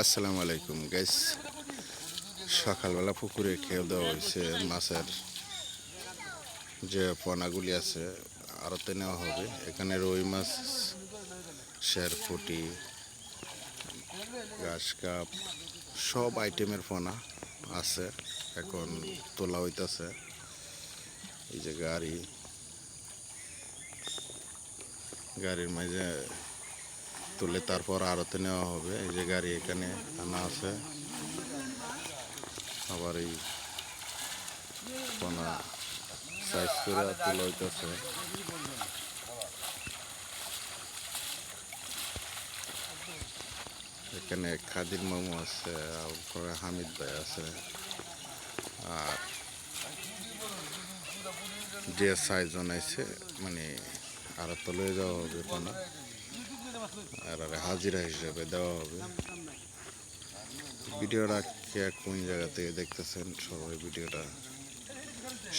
আসসালামু আলাইকুম গাইস। সকালবেলা পুকুরে খেয়ে দেওয়া হয়েছে মাছের যে পোনাগুলি আছে আড়তে নেওয়া হবে। এখানে রুই মাছ, শেরপুটি, ঘাস কাপ সব আইটেমের পোনা আছে। এখন তোলা হইতেছে। এই যে গাড়ির মাঝে তুলে তারপর আড়তে নেওয়া হবে। এই যে গাড়ি এখানে আনা আছে। আবার এই পোনা সাইজ করে তোলা হইতেছে। এখানে খাদির মামু আছে, তারপরে হামিদ ভাই আছে, আর যে সাইজ বানাইছে মানে আর তো লয়ে যাওয়া হবে পোনা, আর হাজিরা হিসেবে দেওয়া হবে। ভিডিওটা কে কোন জায়গা থেকে দেখতেছেন সবাই ভিডিওটা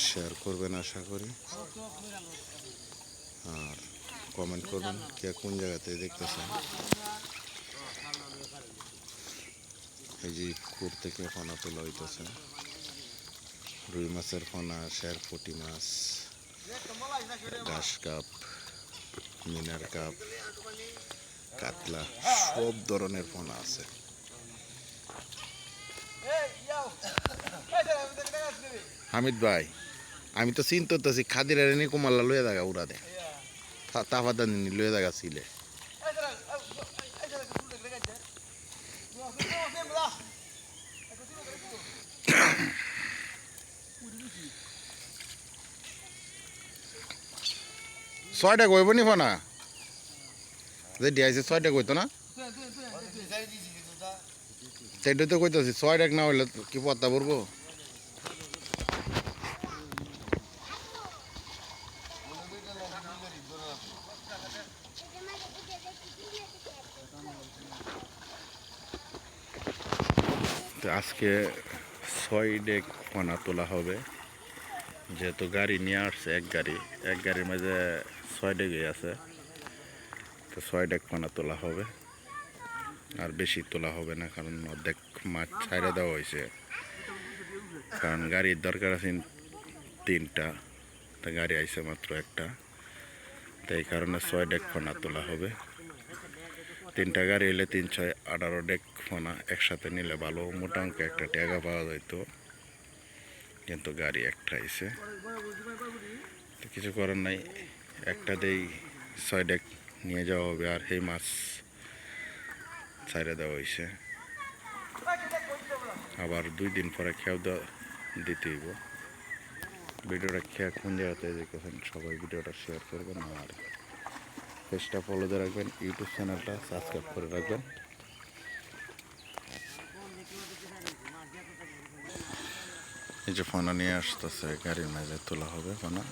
শেয়ার করবেন আশা করি, আর কমেন্ট করবেন কে কোন জায়গা থেকে দেখতেছেন। এই যে পুকুর থেকে পোনা তোলা হইতেছে। রুই মাছের পোনা, শেরপুটি মাছ, ঘাস কাপ, মিনার কাপ, কাতলা সব ধরনের পোনা আছে। হামিদ ভাই, আমি তো চিন্তা করতেছি খাদির এনে কুমাল্লা লয়ে থাকা উড়া দে তাফাদান লয়ে থাকা ছিলে। ছয়টা কইব নি ফোনা যে দিয়েছে, ছয়টা কইতো না? সেটাই তো কইতেছি, ছয়টা না হইলে কি পত্তা পড়বো। আজকে 6 ডেক পোনা তোলা হবে, যেহেতু গাড়ি নিয়ে আসছে এক গাড়ির মাঝে 6 ডেকই আছে, তো 6 ডেক পোনা তোলা হবে। আর বেশি তোলা হবে না, কারণ অর্ধেক মাছ ছাইড়া দেওয়া হয়েছে, কারণ গাড়ির দরকার আছে 3টা, তা গাড়ি আইছে মাত্র একটা, তাই কারণে 6 ডেক পোনা তোলা হবে। 3টা গাড়ি এলে 3 6 18 ডেক পোনা একসাথে নিলে ভালো মোটা অঙ্কে একটা টাকা পাওয়া যেত, কিন্তু গাড়ি একটা আইছে, কিছু করার নাই। একটাতেই 6 ডেক নিয়ে যাওয়া হবে, আর সেই মাছ ছাইড়া দেওয়া হয়েছে। আবার 2 দিন পরে খেয়াও দিতে হইব। ভিডিওটা খেয়া কোন জায়গাতে দেখতেছেন সবাই ভিডিওটা শেয়ার করবেন, আর পেজটা ফলো দিয়ে রাখবেন, ইউটিউব চ্যানেলটা সাবস্ক্রাইব করে রাখবেন। এই যে ফোনা নিয়ে আসতেছে, গাড়ির মাঝে তোলা হবে ফোনা।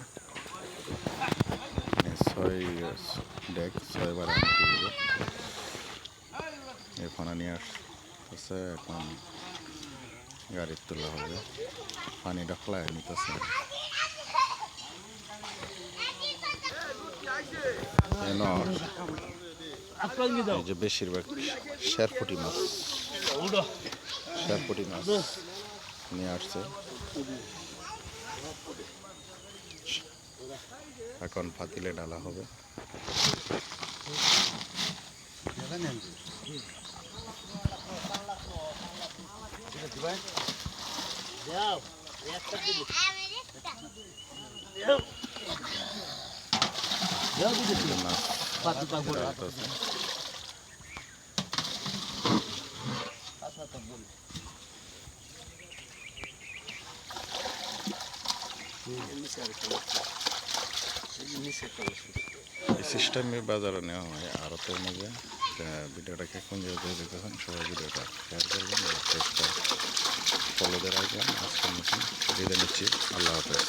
6 ডেক 6 বার আনতে হবে। এই ফোনা নিয়ে আসতেছে, এখন গাড়ির তোলা হবে। পানিটা ফ্লাই নিতেছে। এই যে বেশিরভাগ শেরপুটি মাছ নিয়ে আসছে, এখন পাতিলে ডালা হবে। সিস্টেমে বাজারে নেওয়া হয় আড়তের মধ্যে। ভিডিওটাকে কোন জায়গায় দেখতেছেন সবাই ভিডিওটা শেয়ার করবেন, চেষ্টা ফলো দিয়ে রাখবেন। আজকের মতন বিদায় নিচ্ছি, আল্লাহ হাফেজ।